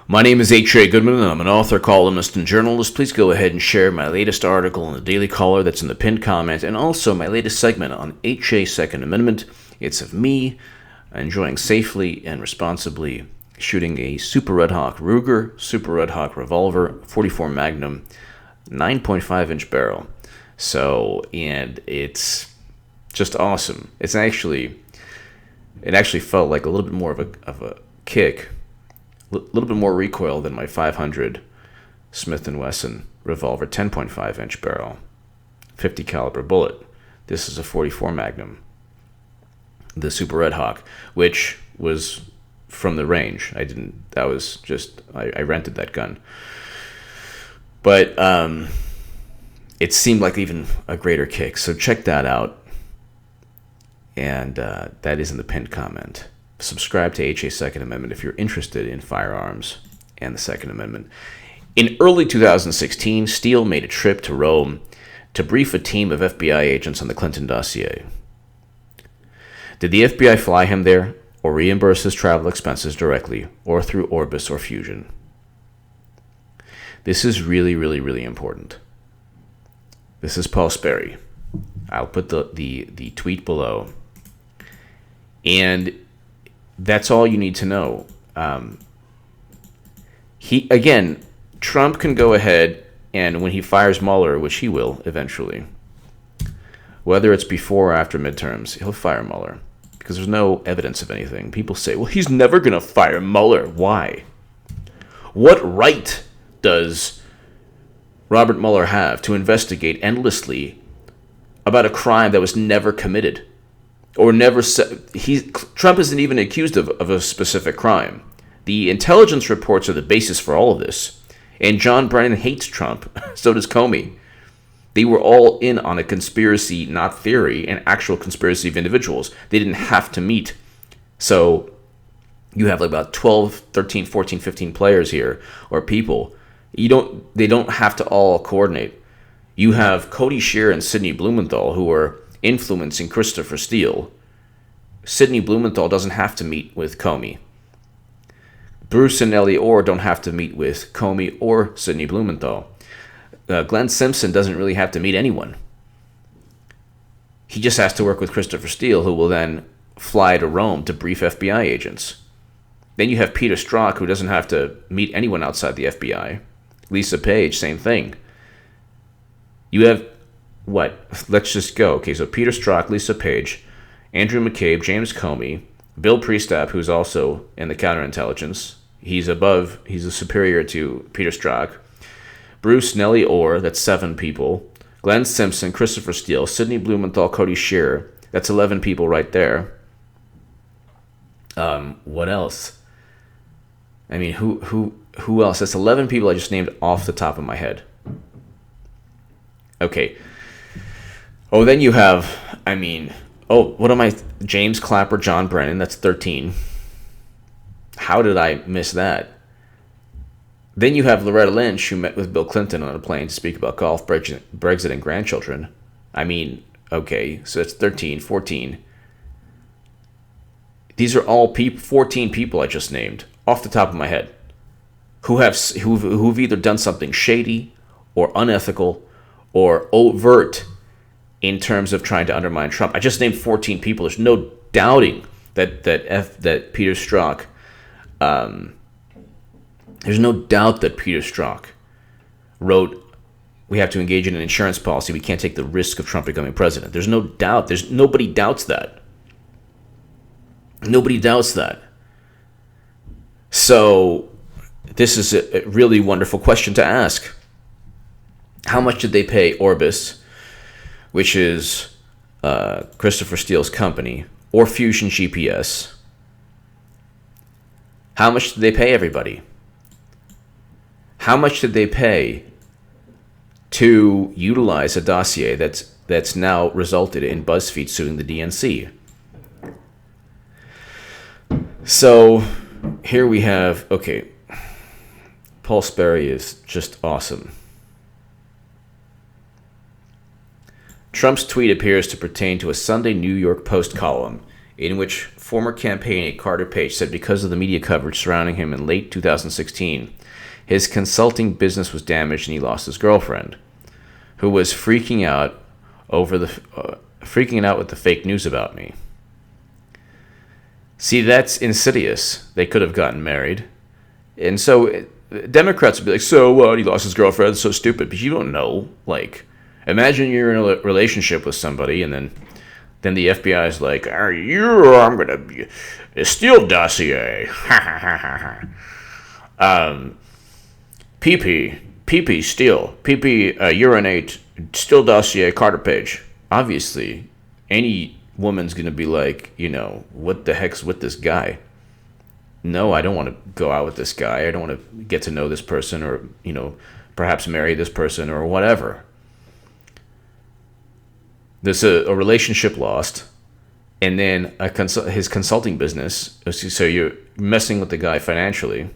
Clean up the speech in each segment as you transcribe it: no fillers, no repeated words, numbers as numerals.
My name is H.A. Goodman, and I'm an author, columnist, and journalist. Please go ahead and share my latest article in the Daily Caller that's in the pinned comment, and also my latest segment on H.A. Second Amendment. It's of me enjoying safely and responsibly shooting a Super Red Hawk Ruger, Super Red Hawk revolver, 44 Magnum, 9.5-inch barrel. And it's just awesome. It actually felt like a little bit more of a kick, a little bit more recoil than my 500 Smith & Wesson revolver, 10.5-inch barrel, 50 caliber bullet. This is a 44 Magnum, the Super Red Hawk, which was from the range. I rented that gun. But it seemed like even a greater kick. So check that out. And that is in the pinned comment. Subscribe to HA Second Amendment if you're interested in firearms and the Second Amendment. In early 2016, Steele made a trip to Rome to brief a team of FBI agents on the Clinton dossier. Did the FBI fly him there or reimburse his travel expenses directly or through Orbis or Fusion? This is really, really, really important. This is Paul Sperry. I'll put the tweet below. And that's all you need to know. Trump can go ahead and when he fires Mueller, which he will eventually, whether it's before or after midterms, he'll fire Mueller because there's no evidence of anything. People say, well, he's never going to fire Mueller. Why? What right does Robert Mueller have to investigate endlessly about a crime that was never committed? Or never Trump isn't even accused of a specific crime. The intelligence reports are the basis for all of this. And John Brennan hates Trump. So does Comey. They were all in on a conspiracy, not theory, an actual conspiracy of individuals. They didn't have to meet. So you have like about 12, 13, 14, 15 players here, or people. They don't have to all coordinate. You have Cody Shear and Sidney Blumenthal who are influencing Christopher Steele. Sidney Blumenthal doesn't have to meet with Comey. Bruce and Nellie Orr don't have to meet with Comey or Sidney Blumenthal. Glenn Simpson doesn't really have to meet anyone. He just has to work with Christopher Steele, who will then fly to Rome to brief FBI agents. Then you have Peter Strzok, who doesn't have to meet anyone outside the FBI. Lisa Page, same thing. You have what? Let's just go. Okay, so Peter Strzok, Lisa Page, Andrew McCabe, James Comey, Bill Priestap, who's also in the counterintelligence. He's a superior to Peter Strzok. Bruce, Nellie Orr, that's 7 people. Glenn Simpson, Christopher Steele, Sidney Blumenthal, Cody Shear, that's 11 people right there. What else? I mean, who else? That's 11 people I just named off the top of my head. Okay. Oh, then you have, what am I? James Clapper, John Brennan, that's 13. How did I miss that? Then you have Loretta Lynch, who met with Bill Clinton on a plane to speak about golf, Brexit, and grandchildren. Okay, so it's 13, 14. These are all 14 people I just named, off the top of my head, who've either done something shady or unethical or overt in terms of trying to undermine Trump. I just named 14 people. There's no doubting that Peter Strzok. There's no doubt that Peter Strzok wrote, "We have to engage in an insurance policy. We can't take the risk of Trump becoming president." There's no doubt. Nobody doubts that. Nobody doubts that. So this is a really wonderful question to ask. How much did they pay Orbis, which is Christopher Steele's company, or Fusion GPS? How much did they pay everybody? How much did they pay to utilize a dossier that's now resulted in BuzzFeed suing the DNC? So here we have, okay, Paul Sperry is just awesome. Trump's tweet appears to pertain to a Sunday New York Post column in which former campaign aide Carter Page said because of the media coverage surrounding him in late 2016, his consulting business was damaged and he lost his girlfriend, who was freaking out with the fake news about me. See, that's insidious. They could have gotten married. And so Democrats would be like, so what? He lost his girlfriend. It's so stupid. But you don't know. Like, imagine you're in a relationship with somebody and then the FBI is like, I'm going to be a Steele dossier. PP, Steele. PP, urinate, Steele dossier, Carter Page. Obviously, any woman's going to be like, what the heck's with this guy? No, I don't want to go out with this guy. I don't want to get to know this person or, perhaps marry this person or whatever. There's a relationship lost, and then his consulting business. So you're messing with the guy financially.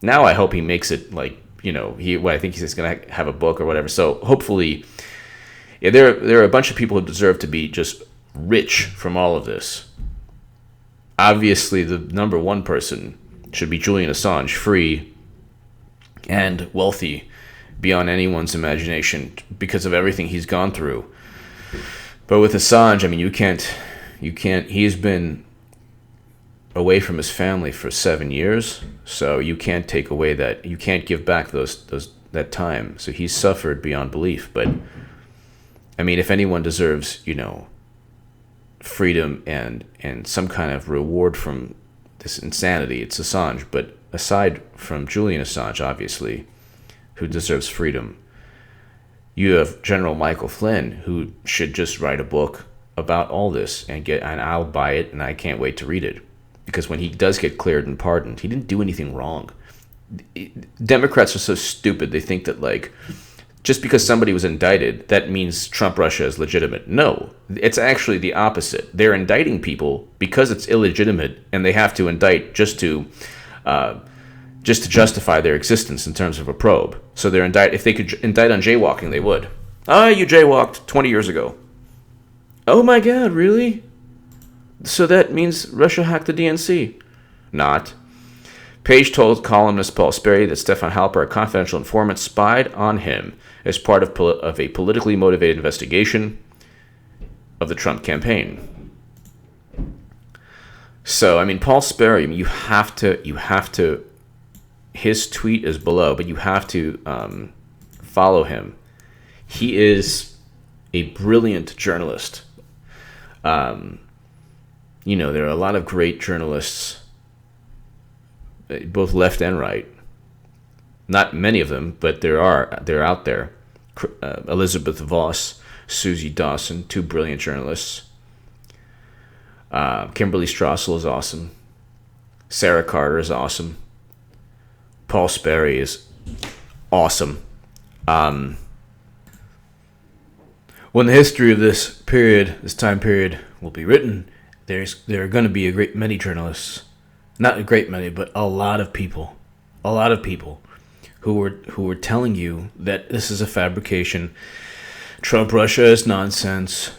Now I hope he makes it like, I think he's going to have a book or whatever. So hopefully, there are a bunch of people who deserve to be just rich from all of this. Obviously, the number one person should be Julian Assange, free and wealthy beyond anyone's imagination because of everything he's gone through. But with Assange, I mean, you can't, he's been away from his family for 7 years, so you can't take away that, you can't give back that time. So he's suffered beyond belief. But, I mean, if anyone deserves, freedom and some kind of reward from this insanity, it's Assange. But aside from Julian Assange, obviously, who deserves freedom, you have General Michael Flynn, who should just write a book about all this and I'll buy it, and I can't wait to read it. Because when he does get cleared and pardoned, he didn't do anything wrong. Democrats are so stupid. They think that, like, just because somebody was indicted, that means Trump Russia is legitimate. No, it's actually the opposite. They're indicting people because it's illegitimate, and they have to indict just to justify their existence in terms of a probe. So they're if they could indict on jaywalking, they would. You jaywalked 20 years ago. Oh my God, really? So that means Russia hacked the DNC? Not. Page told columnist Paul Sperry that Stefan Halper, a confidential informant, spied on him as part of a politically motivated investigation of the Trump campaign. So, I mean, Paul Sperry, you have to, his tweet is below, but you have to follow him. He is a brilliant journalist. There are a lot of great journalists, both left and right. Not many of them, but they're out there. Elizabeth Voss, Susie Dawson, two brilliant journalists. Kimberly Strassel is awesome. Sarah Carter is awesome. Paul Sperry is awesome. When the history of this time period will be written, there are going to be a great many journalists, not a great many, but a lot of people who were telling you that this is a fabrication. Trump Russia is nonsense.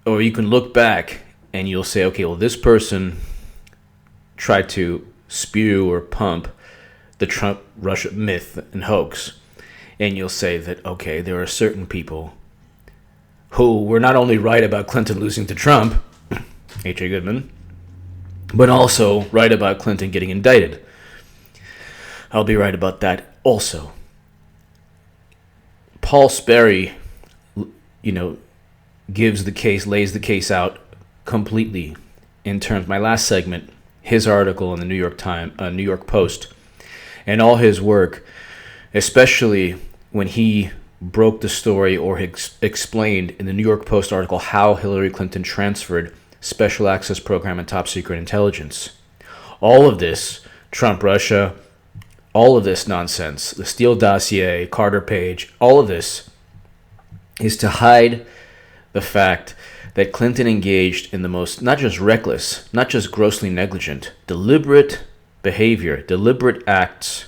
Or you can look back and you'll say, okay, well, this person tried to spew or pump the Trump Russia myth and hoax. And you'll say that, okay, there are certain people who were not only right about Clinton losing to Trump, H.A. Goodman, but also right about Clinton getting indicted. I'll be right about that also. Paul Sperry, lays the case out completely in terms. My last segment, his article in the New York Post, and all his work, especially when he broke the story or explained in the New York Post article how Hillary Clinton transferred special access program and top secret intelligence. All of this, Trump Russia, all of this nonsense, the Steele dossier, Carter Page, all of this is to hide the fact that Clinton engaged in the most, not just reckless, not just grossly negligent, deliberate behavior, deliberate acts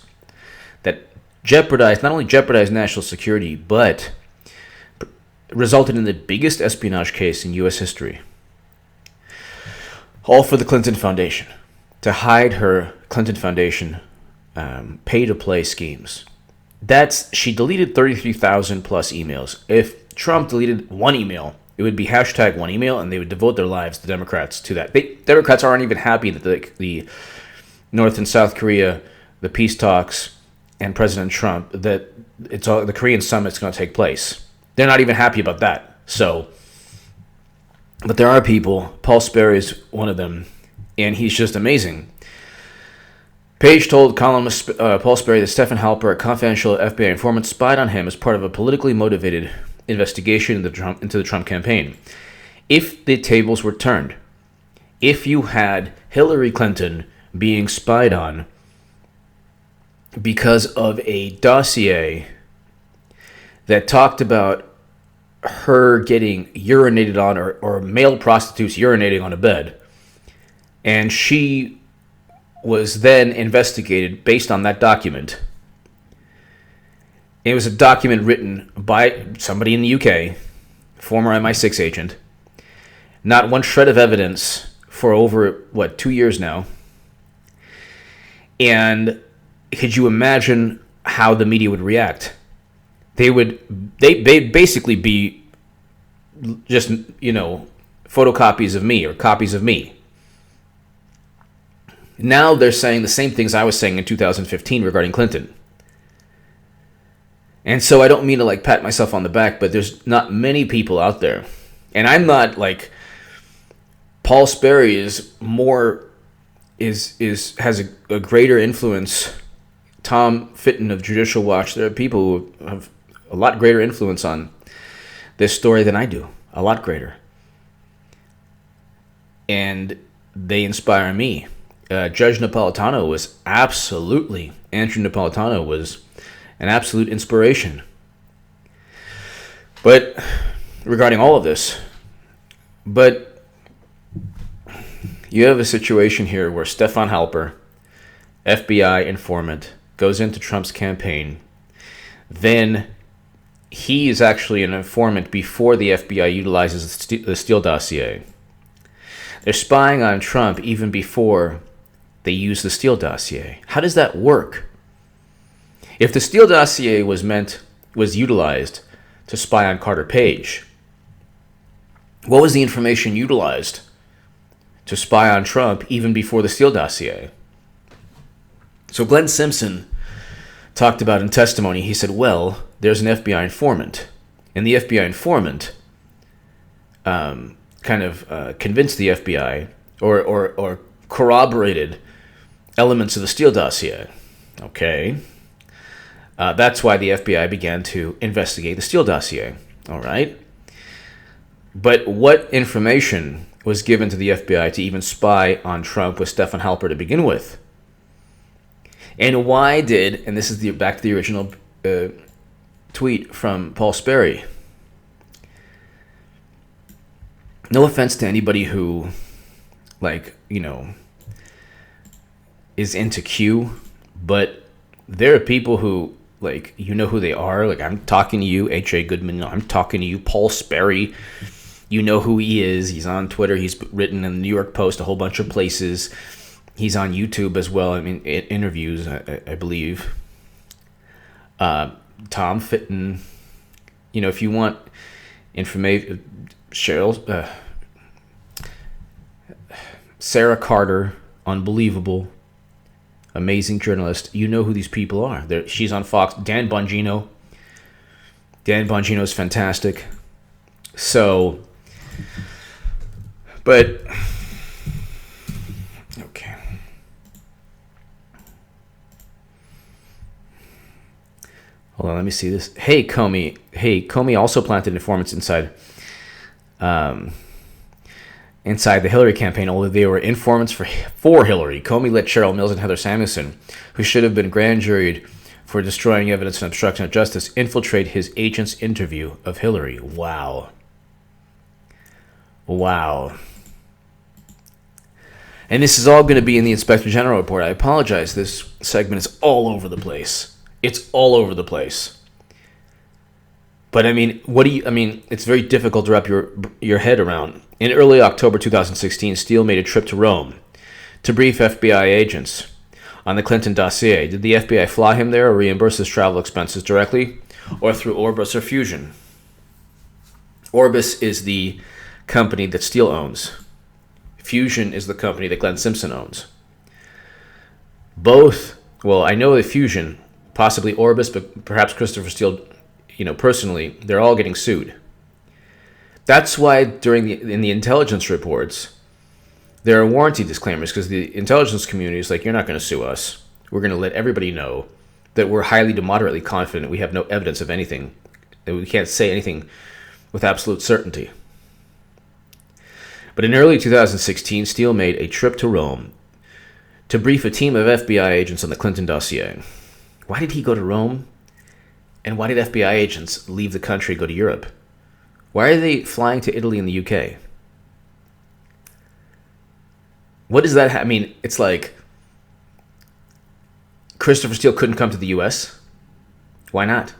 that not only jeopardized national security, but resulted in the biggest espionage case in U.S. history. All for the Clinton Foundation, to hide her Clinton Foundation pay-to-play schemes. She deleted 33,000 plus emails. If Trump deleted one email, it would be hashtag one email, and they would devote their lives, the Democrats, to that. Democrats aren't even happy that the North and South Korea, the peace talks, and President Trump, that the Korean summit's going to take place. They're not even happy about that. So, but there are people. Paul Sperry is one of them, and he's just amazing. Page told columnist Paul Sperry that Stephen Halper, a confidential FBI informant, spied on him as part of a politically motivated investigation into the Trump campaign. If the tables were turned, if you had Hillary Clinton being spied on because of a dossier that talked about her getting urinated on, or male prostitutes urinating on a bed, and she was then investigated based on that document. It was a document written by somebody in the UK, former MI6 agent. Not one shred of evidence for over, 2 years now. And could you imagine how the media would react? They'd basically be just, photocopies of me or copies of me. Now they're saying the same things I was saying in 2015 regarding Clinton. And so I don't mean to pat myself on the back, but there's not many people out there. And I'm not Paul Sperry is more has a greater influence. Tom Fitton of Judicial Watch, there are people who have a lot greater influence on this story than I do. A lot greater. And they inspire me. Andrew Napolitano was an absolute inspiration. But regarding all of this, you have a situation here where Stefan Halper, FBI informant, goes into Trump's campaign. Then he is actually an informant before the FBI utilizes the Steele dossier. They're spying on Trump even before they use the Steele dossier. How does that work? If the Steele dossier was utilized to spy on Carter Page, what was the information utilized to spy on Trump even before the Steele dossier? So Glenn Simpson talked about in testimony, he said, well, there's an FBI informant. And the FBI informant convinced the FBI or corroborated elements of the Steele dossier. Okay. That's why the FBI began to investigate the Steele dossier. All right. But what information was given to the FBI to even spy on Trump with Stefan Halper to begin with? And why did, and this is back to the original tweet from Paul Sperry. No offense to anybody who, is into Q, but there are people who, who they are. I'm talking to you, H.A. Goodman. I'm talking to you, Paul Sperry. You know who he is. He's on Twitter. He's written in the New York Post, a whole bunch of places. He's on YouTube as well. Interviews, I believe. Tom Fitton. If you want information, Sarah Carter, unbelievable, amazing journalist. You know who these people are. She's on Fox. Dan Bongino. Dan Bongino is fantastic. So, but okay. Hold on, let me see this. Hey, Comey. Comey also planted informants inside the Hillary campaign, although they were informants for Hillary. Comey let Cheryl Mills and Heather Samuelson, who should have been grand juried for destroying evidence and obstruction of justice, infiltrate his agent's interview of Hillary. Wow. And this is all going to be in the Inspector General report. I apologize. This segment is all over the place. It's all over the place. But it's very difficult to wrap your head around. In early October 2016, Steele made a trip to Rome to brief FBI agents on the Clinton dossier. Did the FBI fly him there or reimburse his travel expenses directly or through Orbis or Fusion? Orbis is the company that Steele owns. Fusion is the company that Glenn Simpson owns. Both, well, I know the Fusion, possibly Orbis, but perhaps Christopher Steele, personally, they're all getting sued. That's why in the intelligence reports, there are warranty disclaimers, because the intelligence community is like, you're not going to sue us. We're going to let everybody know that we're highly to moderately confident we have no evidence of anything, that we can't say anything with absolute certainty. But in early 2016, Steele made a trip to Rome to brief a team of FBI agents on the Clinton dossier. Why did he go to Rome? And why did FBI agents leave the country and go to Europe? Why are they flying to Italy and the UK? What does that I mean, it's like Christopher Steele couldn't come to the US? Why not?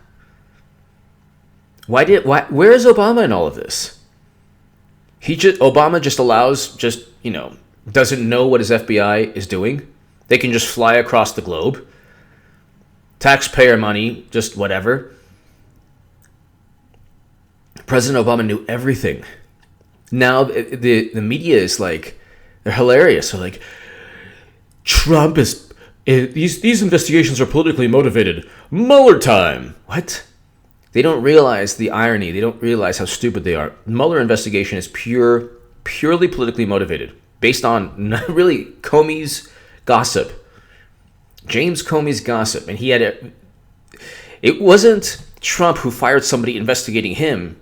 Where is Obama in all of this? Obama just allows, doesn't know what his FBI is doing. They can just fly across the globe. Taxpayer money, just whatever. President Obama knew everything. Now the media is like, they're hilarious. They're like, Trump is these investigations are politically motivated. Mueller time. What? They don't realize the irony. They don't realize how stupid they are. Mueller investigation is purely politically motivated, based on not really Comey's gossip, James Comey's gossip, and it wasn't Trump who fired somebody investigating him.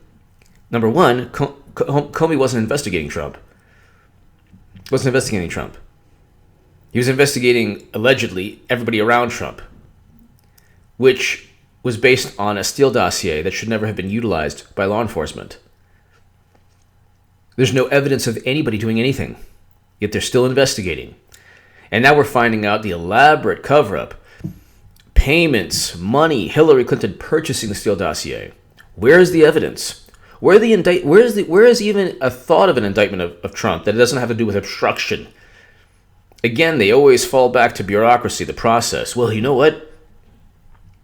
Number one, Comey wasn't investigating Trump. He wasn't investigating Trump. He was investigating, allegedly, everybody around Trump, which was based on a Steele dossier that should never have been utilized by law enforcement. There's no evidence of anybody doing anything, yet they're still investigating. And now we're finding out the elaborate cover-up, payments, money, Hillary Clinton purchasing the Steele dossier. Where is the evidence? Where is even a thought of an indictment of Trump that it doesn't have to do with obstruction? Again, they always fall back to bureaucracy, the process. Well, you know what?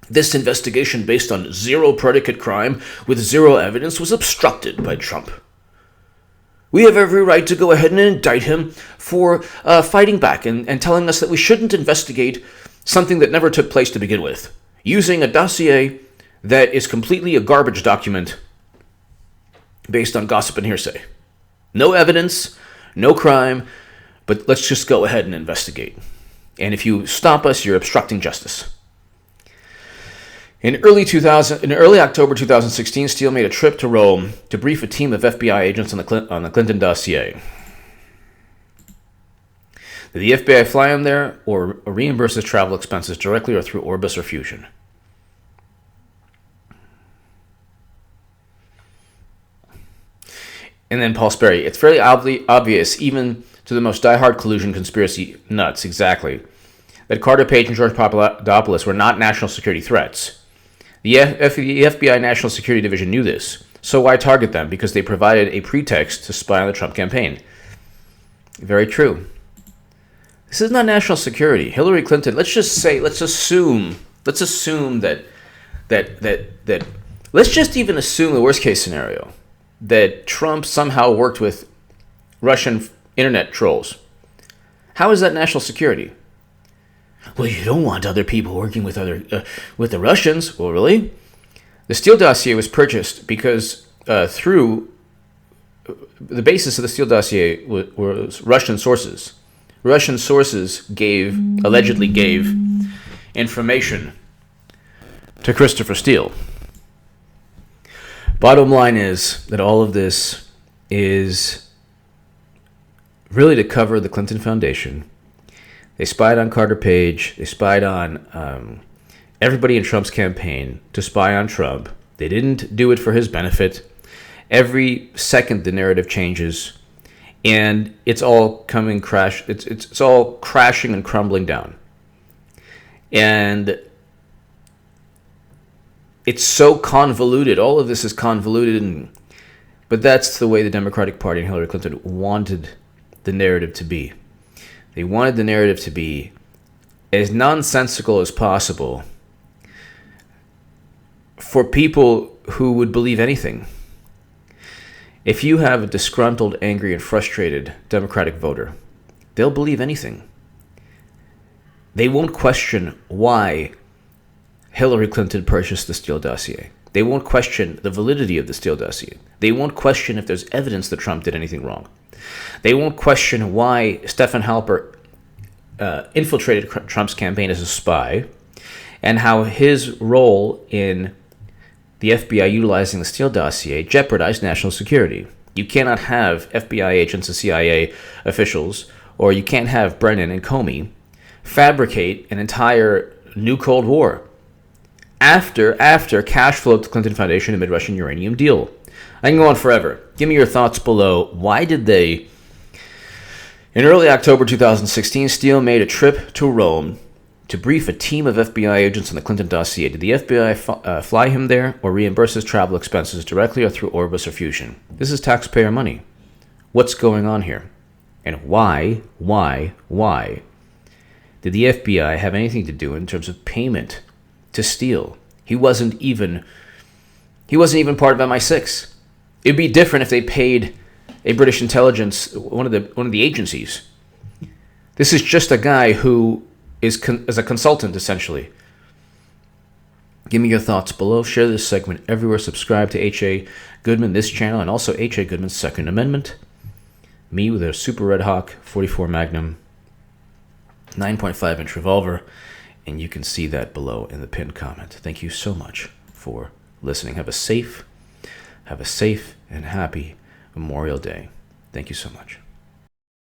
This investigation based on zero predicate crime with zero evidence was obstructed by Trump. We have every right to go ahead and indict him for fighting back and telling us that we shouldn't investigate something that never took place to begin with, using a dossier that is completely a garbage document based on gossip and hearsay. No evidence, no crime, but let's just go ahead and investigate. And if you stop us, you're obstructing justice. In early October 2016, Steele made a trip to Rome to brief a team of FBI agents on the Clinton dossier. Did the FBI fly him there or reimburse his travel expenses directly or through Orbis or Fusion? And then Paul Sperry. It's fairly obvious, even to the most diehard collusion conspiracy nuts, exactly, that Carter Page and George Papadopoulos were not national security threats. The FBI National Security Division knew this. So why target them? Because they provided a pretext to spy on the Trump campaign. Very true. This is not national security. Hillary Clinton, let's assume let's just even assume the worst case scenario, that Trump somehow worked with Russian internet trolls. How is that national security? Well, you don't want other people working with the Russians. Well, really? The Steele dossier was purchased because through the basis of the Steele dossier was Russian sources. Russian sources allegedly gave information to Christopher Steele. Bottom line is that all of this is really to cover the Clinton Foundation. They spied on Carter Page. They spied on everybody in Trump's campaign to spy on Trump. They didn't do it for his benefit. Every second the narrative changes, and it's all it's all crashing and crumbling down. And it's so convoluted. All of this is convoluted, and But that's the way the Democratic Party and Hillary Clinton wanted the narrative to be. They wanted the narrative to be as nonsensical as possible for people who would believe anything. If you have a disgruntled, angry, and frustrated Democratic voter, they'll believe anything. They won't question why Hillary Clinton purchased the Steele dossier. They won't question the validity of the Steele dossier. They won't question if there's evidence that Trump did anything wrong. They won't question why Stephen Halper infiltrated Trump's campaign as a spy, and how his role in the FBI utilizing the Steele dossier jeopardized national security. You cannot have FBI agents and CIA officials, or you can't have Brennan and Comey fabricate an entire new Cold War after cash flow to the Clinton Foundation and Mid-Russian uranium deal. I can go on forever. Give me your thoughts below. Why did they... In early October 2016, Steele made a trip to Rome to brief a team of FBI agents on the Clinton dossier. Did the FBI fly him there or reimburse his travel expenses directly or through Orbis or Fusion? This is taxpayer money. What's going on here? And why did the FBI have anything to do in terms of payment to Steele? He wasn't even part of MI6. It'd be different if they paid a British intelligence, one of the agencies. This is just a guy who is as a consultant, essentially. Give me your thoughts below. Share this segment everywhere. Subscribe to H.A. Goodman, this channel, and also H.A. Goodman's Second Amendment. Me with a Super Red Hawk 44 Magnum 9.5-inch revolver, and you can see that below in the pinned comment. Thank you so much for listening. Have a safe and happy Memorial Day. Thank you so much.